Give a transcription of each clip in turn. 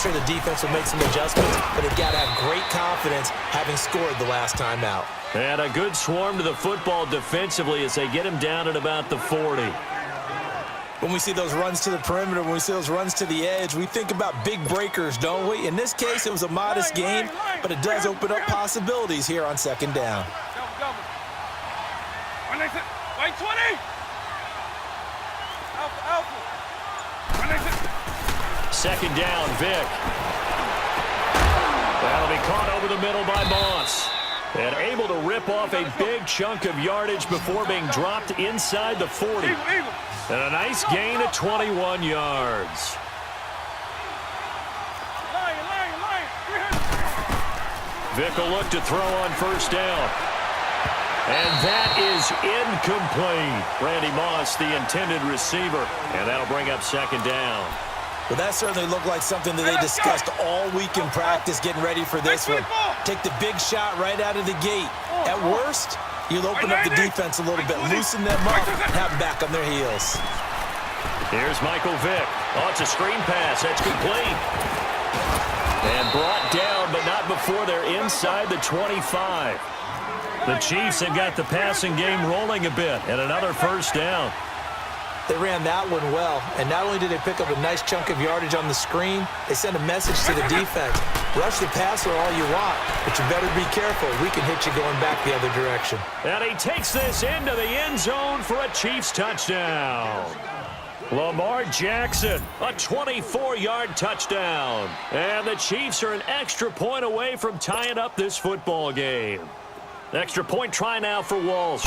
sure the defense will make some adjustments, but they've got to have great confidence having scored the last time out. And a good swarm to the football defensively as they get him down at about the 40. When we see those runs to the perimeter, when we see those runs to the edge, we think about big breakers, don't we? In this case, it was a modest gain, but it does open up possibilities here on second down. Wait, 20! Alpha. Second down, Vic. That'll be caught over the middle by Moss. And able to rip off a big chunk of yardage before being dropped inside the 40. And a nice gain of 21 yards. Vic will look to throw on first down. And that is incomplete. Randy Moss, the intended receiver. And that'll bring up second down. Well, that certainly looked like something that they discussed all week in practice, getting ready for this one. Take the big shot right out of the gate. At worst, you'll open up the defense a little bit, loosen them up, and have them back on their heels. Here's Michael Vick. Oh, it's a screen pass. That's complete. And brought down, but not before they're inside the 25. The Chiefs have got the passing game rolling a bit, and another first down. They ran that one well, and not only did they pick up a nice chunk of yardage on the screen, they sent a message to the defense. Rush the passer all you want, but you better be careful. We can hit you going back the other direction. And he takes this into the end zone for a Chiefs touchdown. Lamar Jackson, a 24-yard touchdown. And the Chiefs are an extra point away from tying up this football game. Extra point try now for Walsh.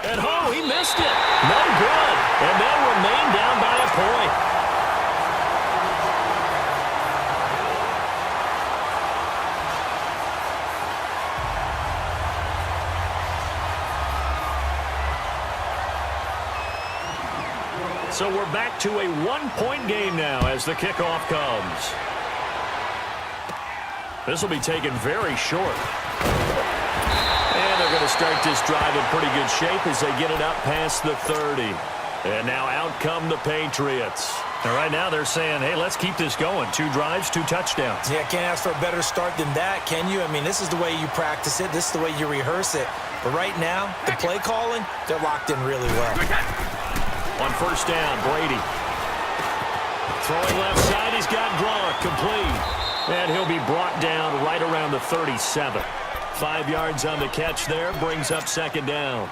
And oh, he missed it. No good. And they'll remain down by a point. So we're back to a one-point game now as the kickoff comes. This will be taken very short. And they're going to start this drive in pretty good shape as they get it up past the 30. And now out come the Patriots. And right now they're saying, hey, let's keep this going. 2 drives, 2 touchdowns. Yeah, can't ask for a better start than that, can you? I mean, this is the way you practice it. This is the way you rehearse it. But right now, the play calling, they're locked in really well. On first down, Brady. Throwing left side, he's got Gronk, complete. And he'll be brought down right around the 37. 5 yards on the catch there, brings up second down.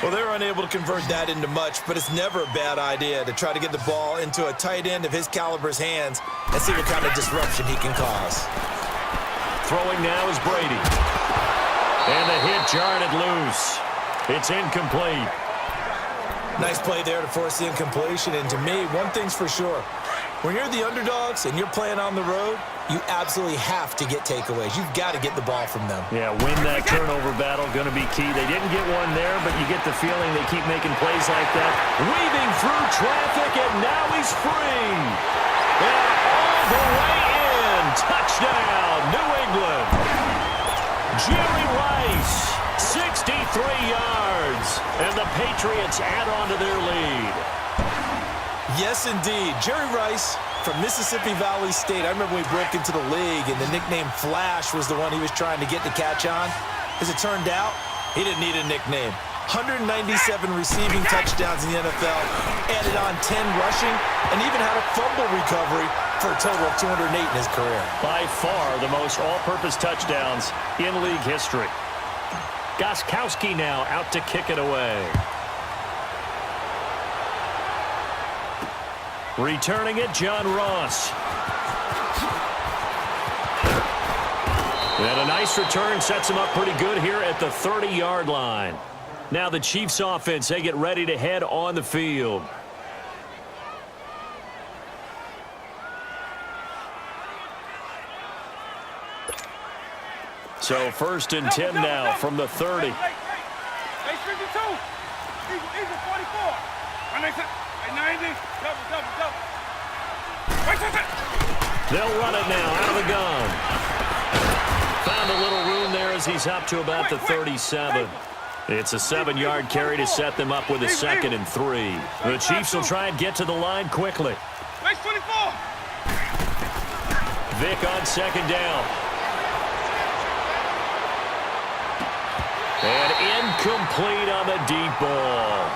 Well, they're unable to convert that into much, but it's never a bad idea to try to get the ball into a tight end of his caliber's hands and see what kind of disruption he can cause. Throwing now is Brady. And the hit jarred it loose. It's incomplete. Nice play there to force the incompletion, and to me, one thing's for sure. When you're the underdogs and you're playing on the road, you absolutely have to get takeaways. You've got to get the ball from them. Yeah, win that turnover battle, going to be key. They didn't get one there, but you get the feeling they keep making plays like that. Weaving through traffic, and now he's free. And all the way in. Touchdown, New England. Jerry Rice, 63 yards. And the Patriots add on to their lead. Yes, indeed. Jerry Rice from Mississippi Valley State. I remember when he broke into the league, and the nickname Flash was the one he was trying to get the catch on. As it turned out, he didn't need a nickname. 197 receiving touchdowns in the NFL, added on 10 rushing, and even had a fumble recovery for a total of 208 in his career. By far the most all-purpose touchdowns in league history. Gostkowski now out to kick it away. Returning it, John Ross. And a nice return sets him up pretty good here at the 30-yard line. Now the Chiefs offense, they get ready to head on the field. So 1st and 10 now from the 30. Hey, 52. Eagle 44. 90. Double. They'll run it now out of the gun. Found a little room there as he's up to about the 37. It's a 7-yard carry to set them up with a 2nd and 3. The Chiefs will try and get to the line quickly. Vic on second down. And incomplete on the deep ball.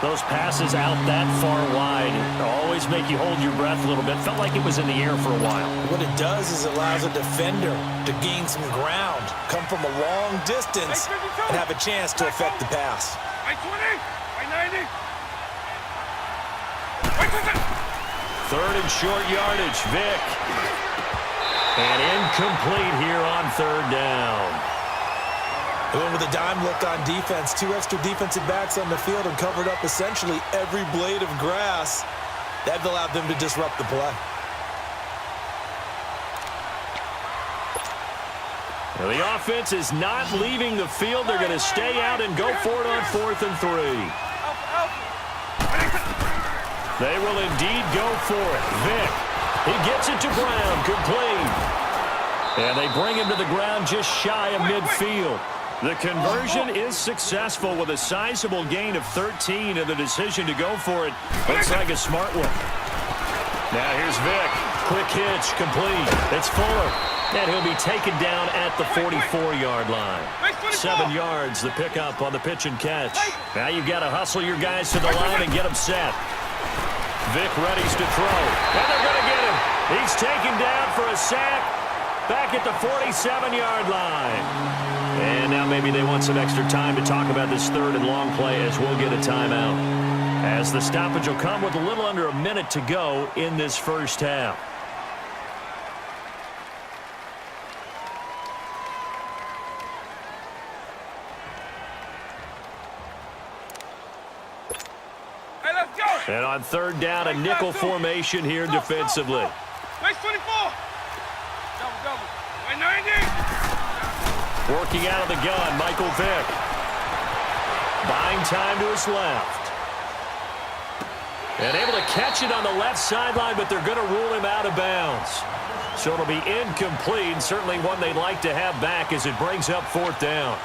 Those passes out that far wide always make you hold your breath a little bit. Felt like it was in the air for a while. What it does is allows a defender to gain some ground, come from a long distance, and have a chance to affect the pass. Right 20, right 90. Third and short yardage, Vic. And incomplete here on third down. They went with a dime look on defense. 2 extra defensive backs on the field and covered up essentially every blade of grass. That allowed them to disrupt the play. Well, the offense is not leaving the field. They're going to stay out and go for it on 4th and 3. They will indeed go for it. Vic, he gets it to Brown, complete. And they bring him to the ground just shy of midfield. The conversion is successful with a sizable gain of 13, and the decision to go for it looks like a smart one. Now here's Vic. Quick hitch, complete. It's Fuller. And he'll be taken down at the 44-yard line. 7 yards, the pickup on the pitch and catch. Now you've got to hustle your guys to the line and get them set. Vic readies to throw. And they're going to get him. He's taken down for a sack back at the 47-yard line. And now maybe they want some extra time to talk about this third and long play as we'll get a timeout. As the stoppage will come with a little under a minute to go in this first half. Hey, let's go. And on third down, a nickel formation here defensively. Right 24. Double. Right 90. Working out of the gun, Michael Vick. Buying time to his left. And able to catch it on the left sideline, but they're going to rule him out of bounds. So it'll be incomplete, certainly one they'd like to have back as it brings up 4th down.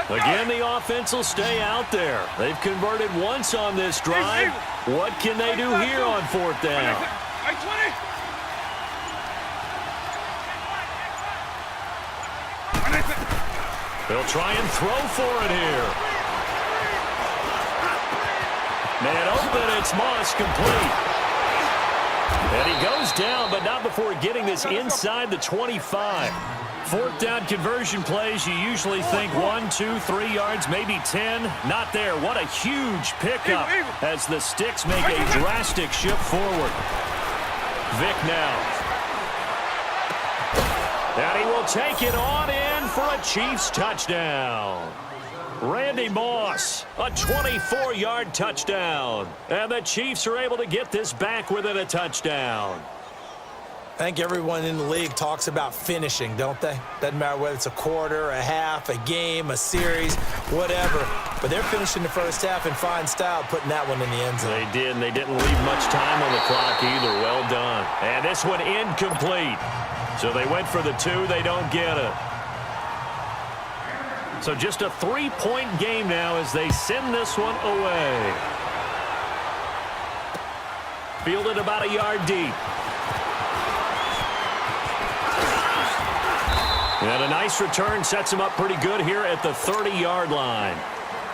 Again, the offense will stay out there. They've converted once on this drive. What can they do here on 4th down? Right 20. They'll try and throw for it here. Man open, it's Moss, complete. And he goes down, but not before getting this inside the 25. 4th down conversion plays, you usually think 1, 2, 3 yards, maybe 10. Not there. What a huge pickup as the Sticks make a drastic shift forward. Vic now. And he will take it on in for a Chiefs touchdown. Randy Moss, a 24-yard touchdown. And the Chiefs are able to get this back within a touchdown. I think everyone in the league talks about finishing, don't they? Doesn't matter whether it's a quarter, a half, a game, a series, whatever. But they're finishing the first half in fine style, putting that one in the end zone. They did, and they didn't leave much time on the clock either. Well done. And this one incomplete. So they went for the 2. They don't get it. So just a 3-point game now as they send this one away. Fielded about a yard deep. And a nice return sets him up pretty good here at the 30-yard line.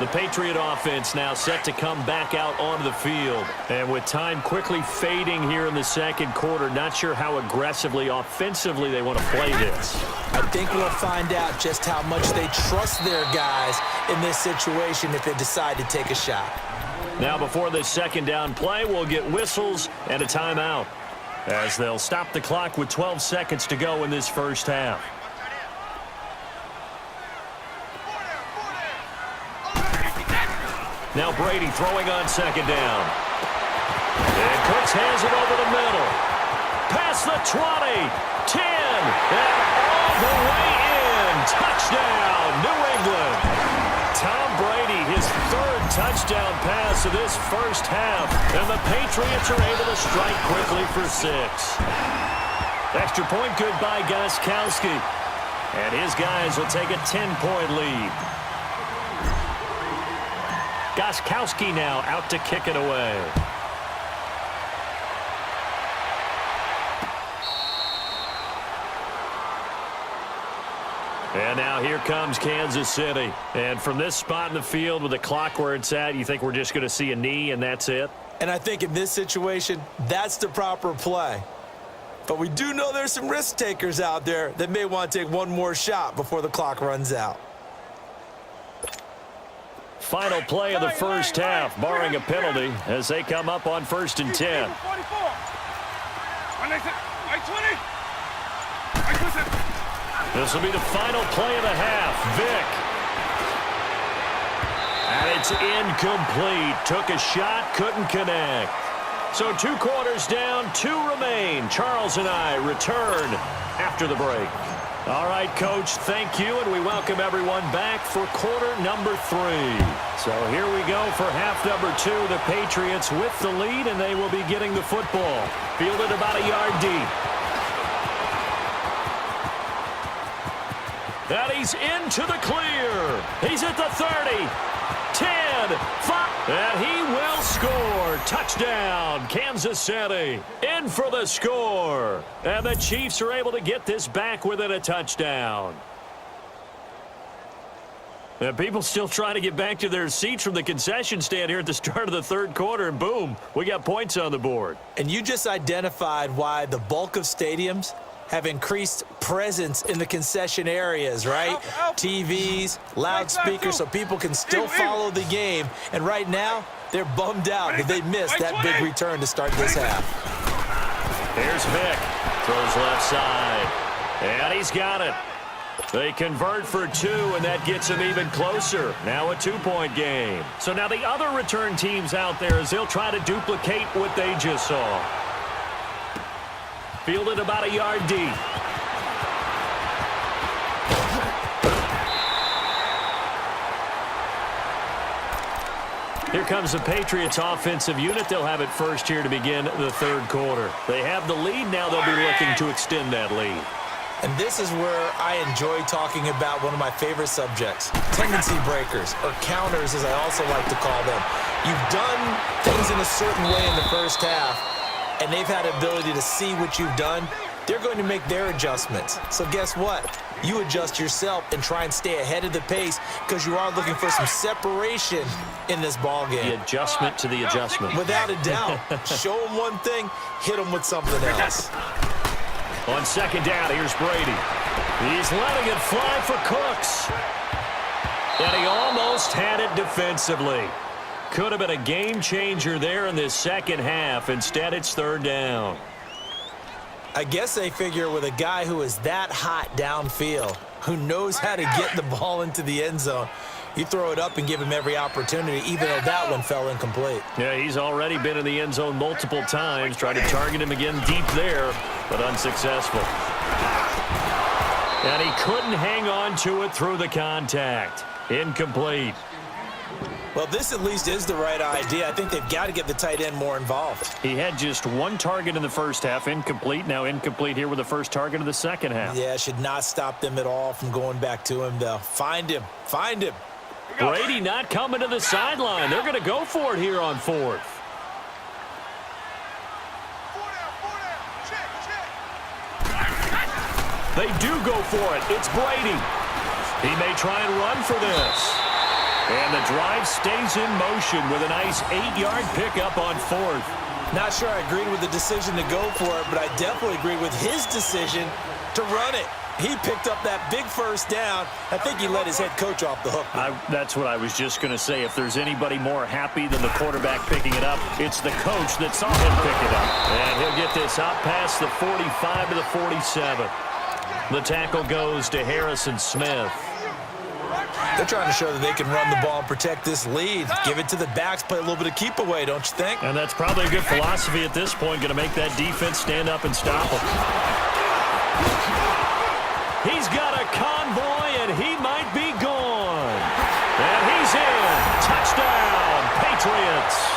The Patriot offense now set to come back out onto the field. And with time quickly fading here in the second quarter, not sure how aggressively, offensively they want to play this. I think we'll find out just how much they trust their guys in this situation if they decide to take a shot. Now before this second down play, we'll get whistles and a timeout as they'll stop the clock with 12 seconds to go in this first half. Now Brady throwing on second down. And Cooks hands it over the middle. Past the 20, 10, and all the way in. Touchdown, New England. Tom Brady, his 3rd touchdown pass of this first half. And the Patriots are able to strike quickly for 6. Extra point good by Gostkowski. And his guys will take a 10-point lead. Gostkowski now out to kick it away. And now here comes Kansas City. And from this spot in the field with the clock where it's at, you think we're just going to see a knee and that's it? And I think in this situation, that's the proper play. But we do know there's some risk takers out there that may want to take one more shot before the clock runs out. Final play of the first half, barring a penalty, as they come up on 1st and 10. This will be the final play of the half. Vick. And it's incomplete. Took a shot, couldn't connect. So 2 quarters down, 2 remain. Charles and I return after the break. All right, Coach, thank you, and we welcome everyone back for quarter number 3. So here we go for half number 2. The Patriots with the lead, and they will be getting the football. Fielded about a yard deep. And he's into the clear. He's at the 30, 10, 5, and he will score. Touchdown, Kansas City. In for the score. And the Chiefs are able to get this back within a touchdown. And people still trying to get back to their seats from the concession stand here at the start of the 3rd quarter, and boom, we got points on the board. And you just identified why the bulk of stadiums have increased presence in the concession areas, right? TVs, loudspeakers, so people can still follow the game. And right now, they're bummed out that they missed that big return to start this half. Here's Vick. Throws left side. And he's got it. They convert for 2, and that gets them even closer. Now a 2-point game. So now the other return teams out there, as they'll try to duplicate what they just saw. Fielded about a yard deep. Here comes the Patriots offensive unit. They'll have it first here to begin the 3rd quarter. They have the lead. Now they'll be looking to extend that lead. And this is where I enjoy talking about one of my favorite subjects, tendency breakers, or counters as I also like to call them. You've done things in a certain way in the first half, and they've had the ability to see what you've done. They're going to make their adjustments. So guess what? You adjust yourself and try and stay ahead of the pace because you are looking for some separation in this ball game. The adjustment to the adjustment. Without a doubt. Show them one thing, hit them with something else. On 2nd down, here's Brady. He's letting it fly for Cooks. And he almost had it defensively. Could have been a game changer there in this second half. Instead, it's 3rd down. I guess they figure with a guy who is that hot downfield, who knows how to get the ball into the end zone, you throw it up and give him every opportunity, even though that one fell incomplete. Yeah, he's already been in the end zone multiple times. Tried to target him again deep there, but unsuccessful. And he couldn't hang on to it through the contact. Incomplete. Well, this at least is the right idea. I think they've got to get the tight end more involved. He had just 1 target in the first half, incomplete. Now incomplete here with the first target of the second half. Yeah, should not stop them at all from going back to him, though. Find him. Find him. Brady not coming to the sideline. They're going to go for it here on 4th. They do go for it. It's Brady. He may try and run for this. And the drive stays in motion with a nice 8-yard pickup on 4th. Not sure I agreed with the decision to go for it, but I definitely agree with his decision to run it. He picked up that big first down. I think he let his head coach off the hook. That's what I was just going to say. If there's anybody more happy than the quarterback picking it up, it's the coach that saw him pick it up. And he'll get this out past the 45 to the 47. The tackle goes to Harrison Smith. They're trying to show that they can run the ball and protect this lead. Give it to the backs, play a little bit of keep away, don't you think? And that's probably a good philosophy at this point, going to make that defense stand up and stop them. He's got a convoy, and he might be gone. And he's in. Touchdown, Patriots.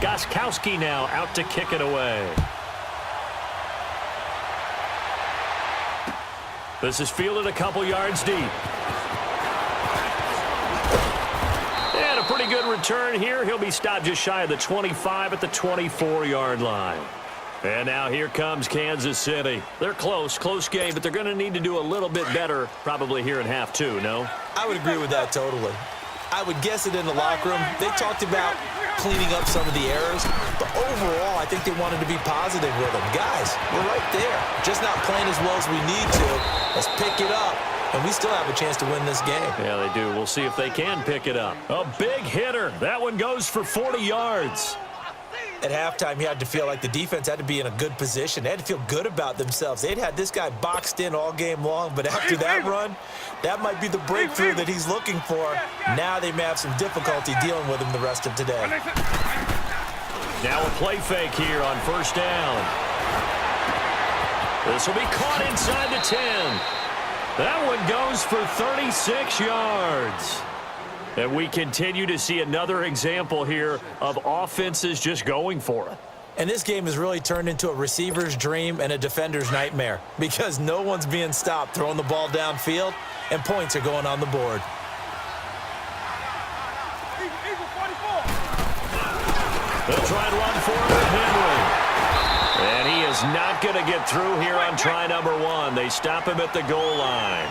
Gostkowski now out to kick it away. This is fielded a couple yards deep. And a pretty good return here. He'll be stopped just shy of the 25 at the 24-yard line. And now here comes Kansas City. They're close game, but they're going to need to do a little bit better probably here in half two, no? I would agree with that totally. I would guess it in the locker room. They talked about cleaning up some of the errors, but overall, I think they wanted to be positive with them. Guys, we're right there. Just not playing as well as we need to. Let's pick it up, and we still have a chance to win this game. Yeah, they do. We'll see if they can pick it up. A big hitter. That one goes for 40 yards. At halftime, you had to feel like the defense had to be in a good position. They had to feel good about themselves. They'd had this guy boxed in all game long, but after that run, that might be the breakthrough that he's looking for. Now they may have some difficulty dealing with him the rest of today. Now a play fake here on first down. This will be caught inside the 10. That one goes for 36 yards. And we continue to see another example here of offenses just going for it. And this game has really turned into a receiver's dream and a defender's nightmare because no one's being stopped throwing the ball downfield, and points are going on the board. They'll try and run for it with Henry. And he is not going to get through here on try number one. They stop him at the goal line.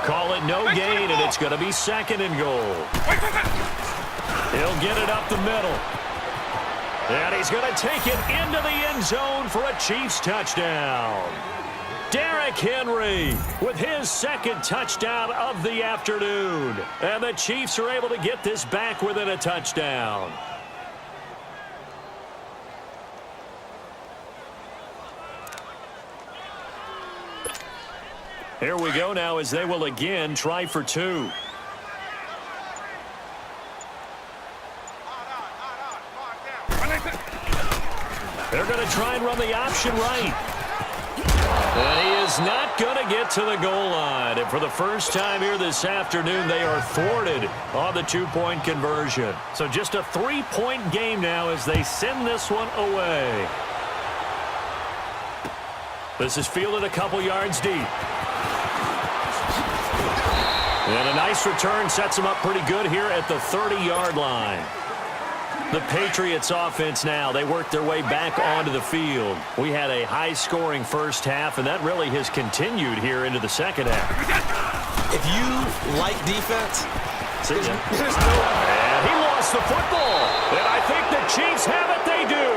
Call it no gain, and it's going to be second and goal. He'll get it up the middle. And he's going to take it into the end zone for a Chiefs touchdown. Derrick Henry with his second touchdown of the afternoon. And the Chiefs are able to get this back within a touchdown. Here we go now as they will again try for two. They're going to try and run the option right. And he is not going to get to the goal line. And for the first time here this afternoon, they are thwarted on the two-point conversion. So just a three-point game now as they send this one away. This is fielded a couple yards deep. And a nice return sets them up pretty good here at the 30-yard line. The Patriots offense now, they work their way back onto the field. We had a high-scoring first half, and that really has continued here into the second half. If you like defense, there's no... And he lost the football. And I think the Chiefs have it. They do.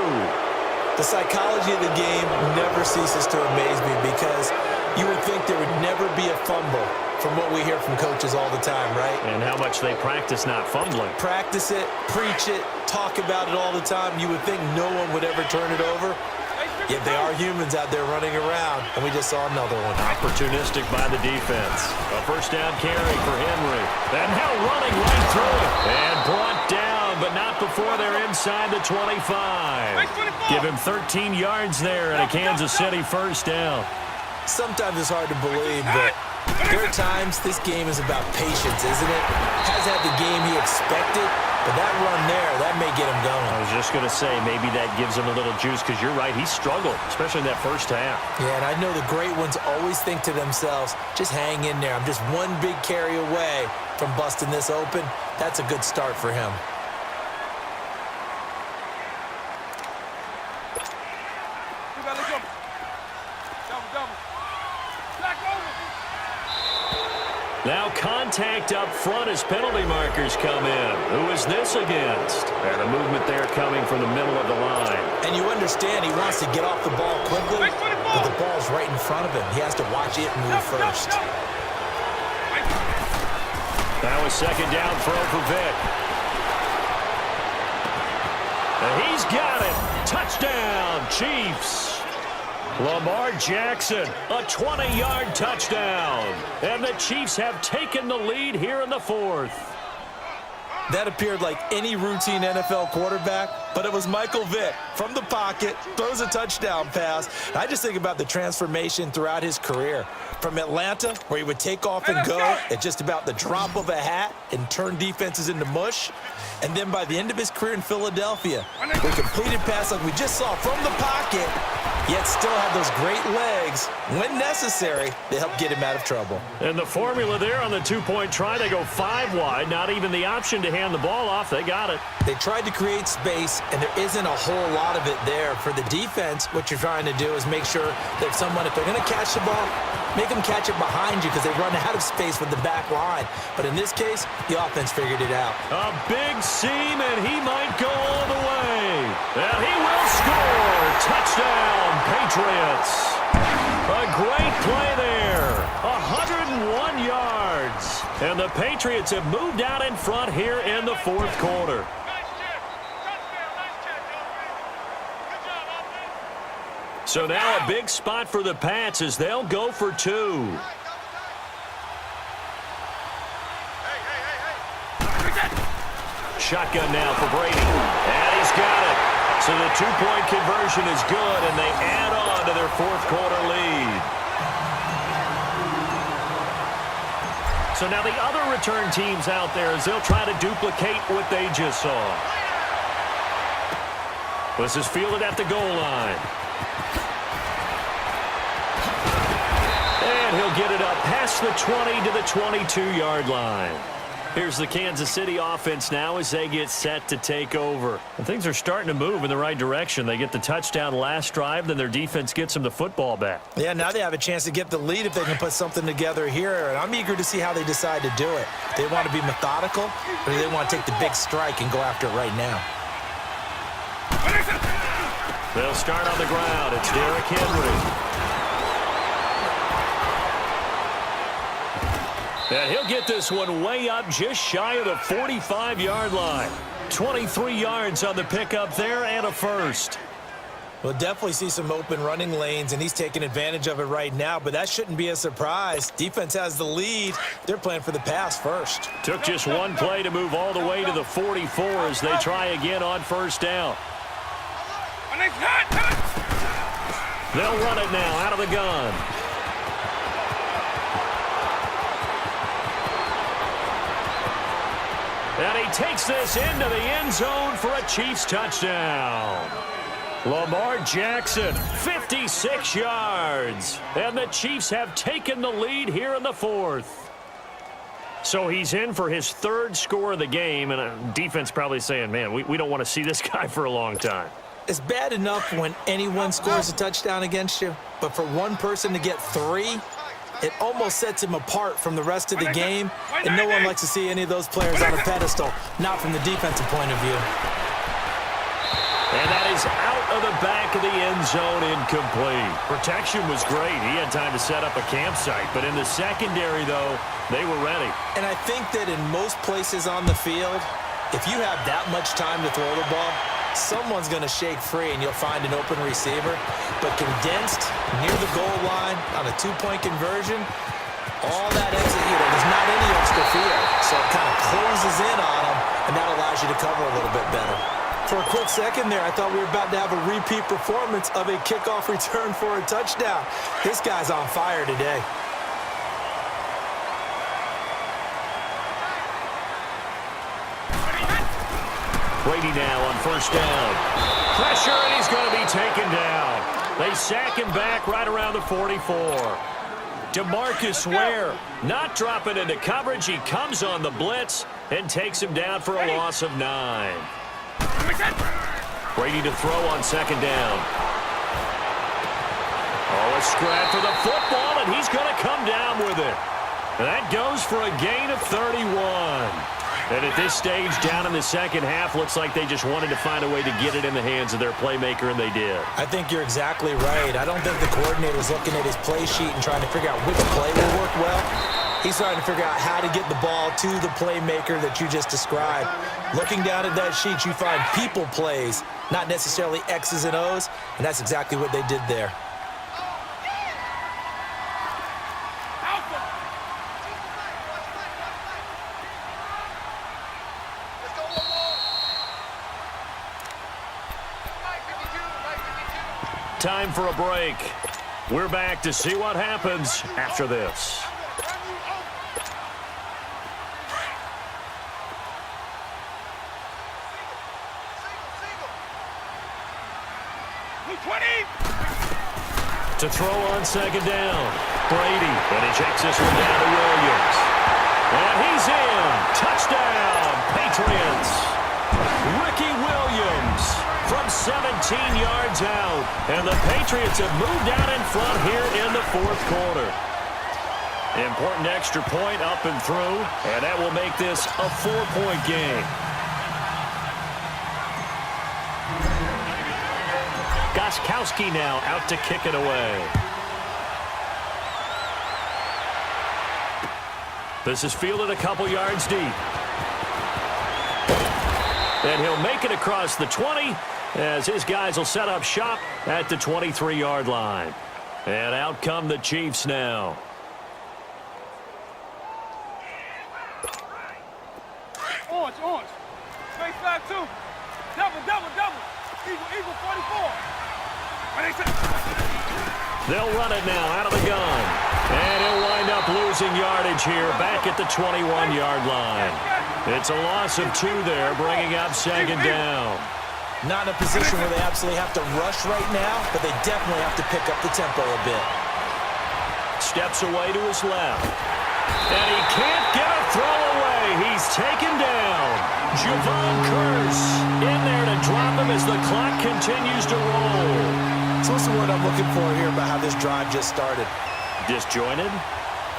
The psychology of the game never ceases to amaze me because you would think there would never be a fumble from what we hear from coaches all the time, right? And how much they practice not fumbling. Practice it, preach it, talk about it all the time. You would think no one would ever turn it over. Yet they are humans out there running around, and we just saw another one. Opportunistic by the defense. A first down carry for Henry. And now running right through it. And brought down, but not before they're inside the 25. Give him 13 yards there and a Kansas City first down. Sometimes it's hard to believe, but there are times this game is about patience, isn't it? Has had the game he expected, but that run there, that may get him going. I was just going to say, maybe that gives him a little juice because you're right, he struggled, especially in that first half. Yeah, and I know the great ones always think to themselves, just hang in there. I'm just one big carry away from busting this open. That's a good start for him. Now contact up front as penalty markers come in. Who is this against? And a movement there coming from the middle of the line. And you understand he wants to get off the ball quickly, but the ball's right in front of him. He has to watch it move first. Now a second down throw for Vic. And he's got it. Touchdown, Chiefs. Lamar Jackson, a 20-yard touchdown. And the Chiefs have taken the lead here in the fourth. That appeared like any routine NFL quarterback, but it was Michael Vick from the pocket, throws a touchdown pass. And I just think about the transformation throughout his career. From Atlanta, where he would take off and go at just about the drop of a hat and turn defenses into mush. And then by the end of his career in Philadelphia, where he completed pass like we just saw from the pocket, yet still had those great legs. When necessary, they help get him out of trouble. And the formula there on the two-point try, they go 5 wide. Not even the option to hand the ball off. They got it. They tried to create space, and there isn't a whole lot of it there. For the defense, what you're trying to do is make sure that if they're going to catch the ball, make them catch it behind you because they run out of space with the back line. But in this case, the offense figured it out. A big seam, and he might go all the way. And he will score. Touchdown, Patriots. A great play there. 101 yards. And the Patriots have moved out in front here in the fourth quarter. So now a big spot for the Pats as they'll go for 2. Shotgun now for Brady. And he's got it. So the two-point conversion is good, and they add on to their fourth quarter lead. So now the other return teams out there as they'll try to duplicate what they just saw. This is fielded at the goal line. And he'll get it up past the 20 to the 22-yard line. Here's the Kansas City offense now as they get set to take over. And things are starting to move in the right direction. They get the touchdown last drive, then their defense gets them the football back. Yeah, now they have a chance to get the lead if they can put something together here. And I'm eager to see how they decide to do it. They want to be methodical, or do they want to take the big strike and go after it right now? They'll start on the ground. It's Derrick Henry. And he'll get this one way up just shy of the 45-yard line. 23 yards on the pickup there and a first. We'll definitely see some open running lanes, and he's taking advantage of it right now, but that shouldn't be a surprise. Defense has the lead. They're playing for the pass first. Took just one play to move all the way to the 44 as they try again on first down. They'll run it now out of the gun. And he takes this into the end zone for a Chiefs touchdown. Lamar Jackson, 56 yards. And the Chiefs have taken the lead here in the fourth. So he's in for his third score of the game, and defense probably saying, man, we don't want to see this guy for a long time. It's bad enough when anyone scores a touchdown against you, but for one person to get 3, it almost sets him apart from the rest of the game, and no one likes to see any of those players on a pedestal, not from the defensive point of view. And that is out of the back of the end zone, incomplete. Protection was great. He had time to set up a campsite, but in the secondary, though, they were ready. And I think that in most places on the field, if you have that much time to throw the ball, someone's going to shake free and you'll find an open receiver. But condensed near the goal line on a two-point conversion, all that exit, there's not any extra field. So it kind of closes in on them, and that allows you to cover a little bit better. For a quick second there, I thought we were about to have a repeat performance of a kickoff return for a touchdown. This guy's on fire today. Brady now on first down. Pressure, and he's going to be taken down. They sack him back right around the 44. DeMarcus Ware not dropping into coverage. He comes on the blitz and takes him down for a loss of 9. Brady to throw on second down. Oh, a scrap for the football, and he's going to come down with it. And that goes for a gain of 31. And at this stage, down in the second half, looks like they just wanted to find a way to get it in the hands of their playmaker, and they did. I think you're exactly right. I don't think the coordinator's looking at his play sheet and trying to figure out which play will work well. He's trying to figure out how to get the ball to the playmaker that you just described. Looking down at that sheet, you find people plays, not necessarily X's and O's, and that's exactly what they did there. time for a break. We're back to see what happens after this. To throw on second down. Brady, and he checks this one down to Williams. And he's in. Touchdown, Patriots. Ricky Williams from 17 yards out. And the Patriots have moved out in front here in the fourth quarter. Important extra point up and through, and that will make this a 4-point game. Gostkowski now out to kick it away. This is fielded a couple yards deep. And he'll make it across the 20 as his guys will set up shop at the 23-yard line. And out come the Chiefs now. Orange. Space flag 2. Double. Eagle 44. They'll run it now out of the gun. And he'll wind up losing yardage here back at the 21-yard line. It's a loss of 2 there, bringing up second down. Not in a position where they absolutely have to rush right now, but they definitely have to pick up the tempo a bit. Steps away to his left. And he can't get a throw away. He's taken down. Javon Curse in there to drop him as the clock continues to roll. So what's the word I'm looking for here about how this drive just started? Disjointed?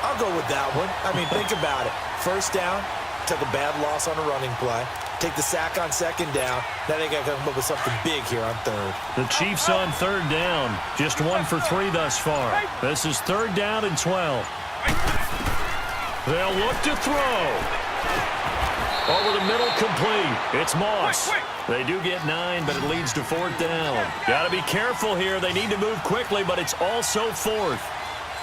I'll go with that one. I mean, think about it. First down, took a bad loss on a running play. Take the sack on second down. Now they got to come up with something big here on third. The Chiefs on third down. Just 1 for 3 thus far. This is third down and 12. They'll look to throw. Over the middle, complete. It's Moss. They do get 9, but it leads to fourth down. Got to be careful here. They need to move quickly, but it's also fourth.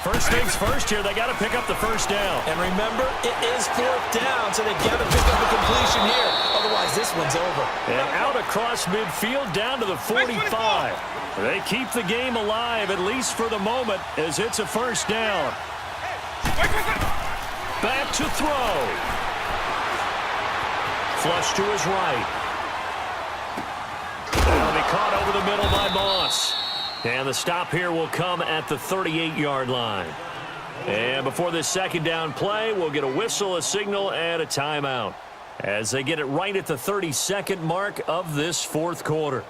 First things first here, they got to pick up the first down. And remember, it is fourth down, so they got to pick up a completion here. Otherwise, this one's over. And out across midfield down to the 45. They keep the game alive, at least for the moment, as it's a first down. Back to throw. Flush to his right. That'll be caught over the middle by Moss. And the stop here will come at the 38-yard line. And before this second down play, we'll get a whistle, a signal, and a timeout as they get it right at the 32nd mark of this fourth quarter.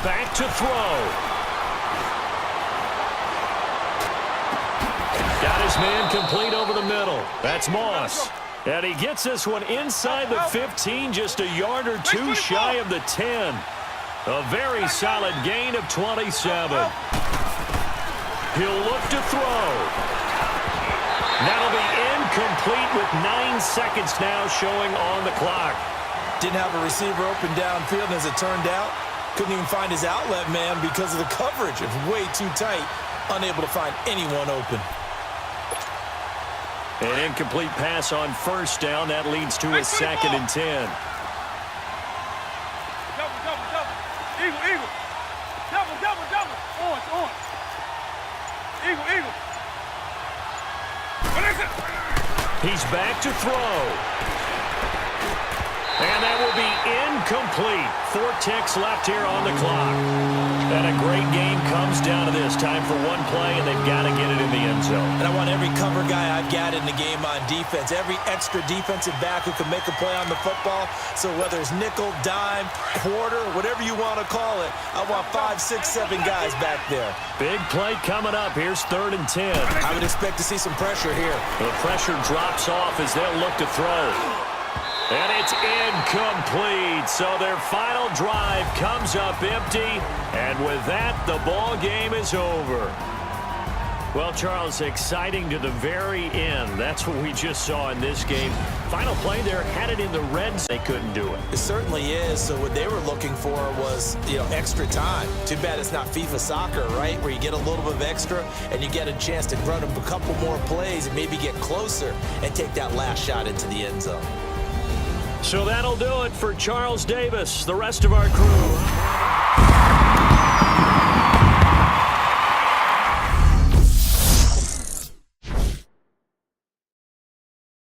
Back to throw. Got his man complete over the middle. That's Moss. And he gets this one inside the 15, just a yard or 2 shy of the 10. A very solid gain of 27. He'll look to throw. That'll be incomplete with 9 seconds now showing on the clock. Didn't have a receiver open downfield, and as it turned out, couldn't even find his outlet man because of the coverage. It's way too tight, unable to find anyone open. An incomplete pass on first down. That leads to a second and 10. Double. Eagle. Double. Orange. Eagle. What is it? He's back to throw. And that will be incomplete. 4 ticks left here on the clock. And a great game comes down to this. Time for one play, and they've got to get it in the end zone. And I want every cover guy I've got in the game on defense, every extra defensive back who can make a play on the football. So whether it's nickel, dime, quarter, whatever you want to call it, I want 5, 6, 7 guys back there. Big play coming up. Here's third and 10. I would expect to see some pressure here. The pressure drops off as they'll look to throw. And it's incomplete. So their final drive comes up empty. And with that, the ball game is over. Well, Charles, exciting to the very end. That's what we just saw in this game. Final play there, had it in the red zone. They couldn't do it. It certainly is. So what they were looking for was, extra time. Too bad it's not FIFA soccer, right? Where you get a little bit of extra and you get a chance to run a couple more plays and maybe get closer and take that last shot into the end zone. So that'll do it for Charles Davis, the rest of our crew.